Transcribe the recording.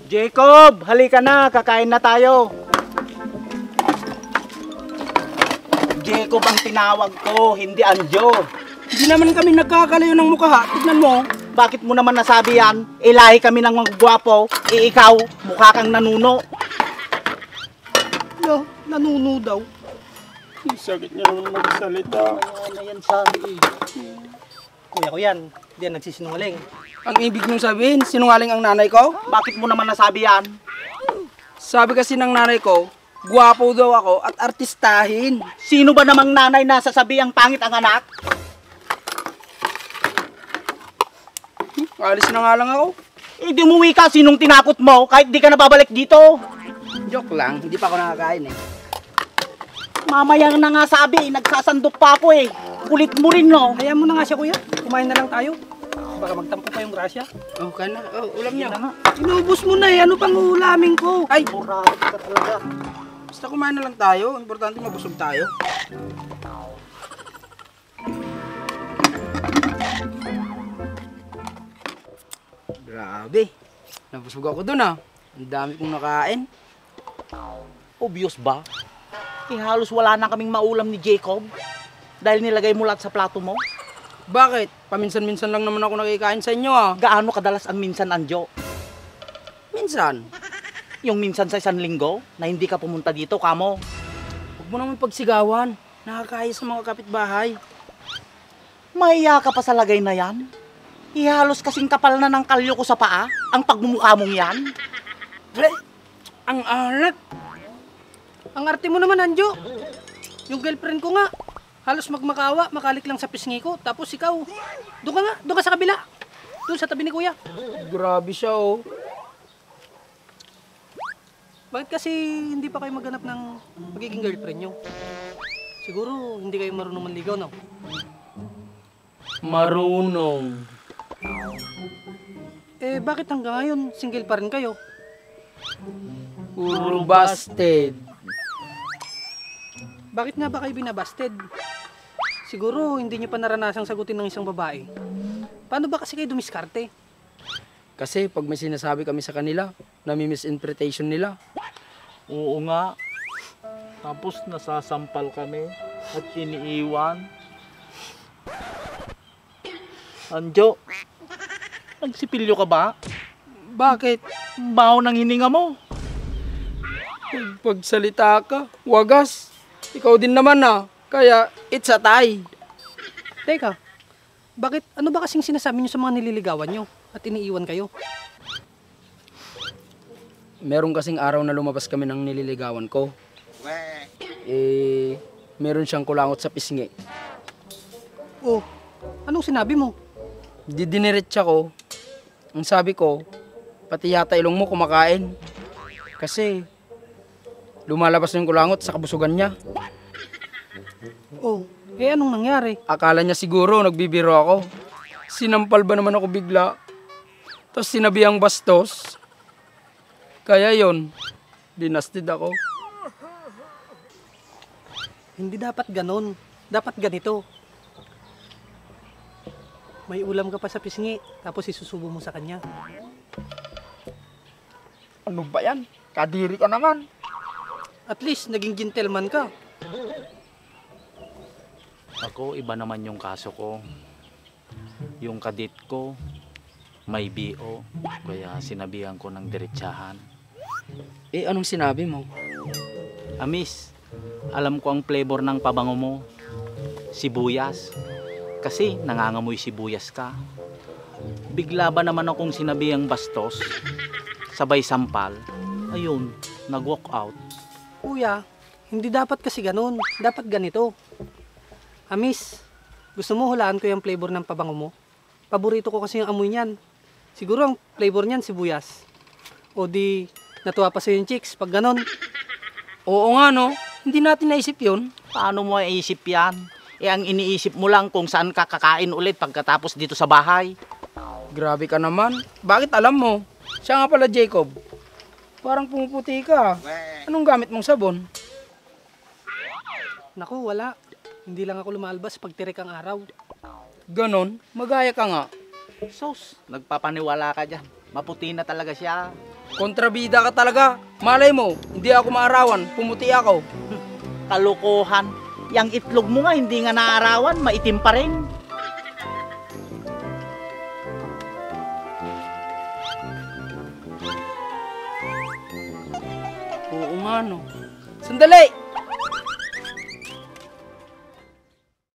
Jacob, halika na, kakain na tayo. Jacob ang tinawag ko, hindi Anjo. Hindi naman kami nagkakalayo ng mukha, ha? Tignan mo. Bakit mo naman nasabi yan? Ilahi kami ng mga gwapo, ikaw, mukha kang nanuno. Yo, nanuno daw. Sakit niya naman magsalita. Ano yan sabi? Kuya ko yan, hindi yan nagsisinungaling. Ang ibig mong sabihin, sinungaling ang nanay ko? Bakit mo naman nasabi yan? Sabi kasi ng nanay ko, gwapo daw ako at artistahin. Sino ba namang nanay na sasabi ang pangit ang anak? Alis na nga lang ako. Eh di umuwi ka, sinong tinakot mo kahit di ka nababalik dito? Joke lang, hindi pa ako nakakain eh. Mamaya na nga sabi, nagsasandok pa ako eh. Kulit mo rin no. Hayaan mo na nga siya kuya, kumain na lang tayo. Baka magtampo pa yung grasya. Oh, kaya na. Oh, ulam niya. Inubos mo na eh, ano pang ulamin ko? Ay, Murado ka talaga. basta kumain na lang tayo, importante mabusog tayo. Grabe, nabusog ako dun ah. Ang dami kong nakain. Obvious ba? Eh halos wala na kaming maulam ni Jacob. Dahil nilagay mo lahat sa plato mo. Bakit? Paminsan-minsan lang naman ako nakikain sa inyo ah. Gaano kadalas ang minsan, Anjo? Minsan. Yung minsan sa isang linggo na hindi ka pumunta dito, kamo. Huwag mo naman pagsigawan. Nakakaya sa mga kapitbahay. Mahiya ka pa sa lagay na yan. Ihalos kasing kapal na ng kalyo ko sa paa, ang pagmumukha mong yan. Pre, ang alat. Ang arte mo naman, Anjo. Yung girlfriend ko nga, halos magmakawa, makalik lang sa pisngi ko. Tapos ikaw, doon ka sa kabila. Doon sa tabi ni kuya. Grabe siya oh. Bakit kasi hindi pa kayo maghanap ng magiging girlfriend nyo? Siguro hindi kayo marunong manligaw, no? Marunong. Eh, bakit hanggang ngayon single pa rin kayo? Puro busted. Bakit nga ba kayo binabasted? Siguro hindi nyo pa naranasang sagutin ng isang babae. Paano ba kasi kayo dumiskarte? Kasi pag may sinasabi kami sa kanila, nami-misinterpretation nila. Oo nga. Tapos nasasampal kami at iniiwan. Anjo, nagsipilyo ka ba? Bakit? Baho ng hininga mo. Pagsalita ka, wagas. Ikaw din naman ah. Kaya, it's a tie. Teka, bakit? Ano ba kasing sinasabi nyo sa mga nililigawan nyo at iniiwan kayo? Meron kasing araw na lumabas kami ng nililigawan ko. Meron siyang kulangot sa pisngi. Oh, anong sinabi mo? Didiniretsa ko. Ang sabi ko, pati yata ilong mo kumakain. Kasi, lumalabas na yung kulangot sa kabusugan niya. Oh, eh anong nangyari? Akala niya siguro nagbibiro ako. Sinampal ba naman ako bigla? Tapos sinabihang bastos. Kaya yon, binasted ako. Hindi dapat ganon. Dapat ganito. May ulam ka pa sa pisngi, tapos isusubo mo sa kanya. Ano ba yan? Kadiri ka naman. At least, naging gentleman ka. Ako, iba naman yung kaso ko. Yung kadit ko, may BO. Kaya sinabihan ko ng diretsahan. Eh, anong sinabi mo? Amis, alam ko ang flavor ng pabango mo. Sibuyas. Kasi nangangamoy sibuyas ka. Bigla ba naman akong sinabihang bastos? Sabay sampal. Ayun, nag-walk out. Kuya, hindi dapat kasi ganun. Dapat ganito. Amis, gusto mo hulaan ko yung flavor ng pabango mo? Paborito ko kasi yung amoy niyan. Siguro ang flavor niyan sibuyas. O di, natuwa pa sa yung chicks pag ganun. Oo nga no, hindi natin naisip yun. Paano mo iisip yan? Eh ang iniisip mo lang kung saan ka kakain ulit pagkatapos dito sa bahay. Grabe ka naman. Bakit alam mo? Siya nga pala Jacob. Parang pumuputi ka. Anong gamit mong sabon? Naku, wala. Hindi lang ako lumalabas pag tirik ang araw. Ganon? Magaya ka nga. Sos, nagpapaniwala ka dyan. Maputi na talaga siya. Kontrabida ka talaga. Malay mo, hindi ako maarawan, pumuti ako. Kalokohan. Yang itlog mo nga hindi nga naarawan, maitim pa rin. Oo nga no. Sandali!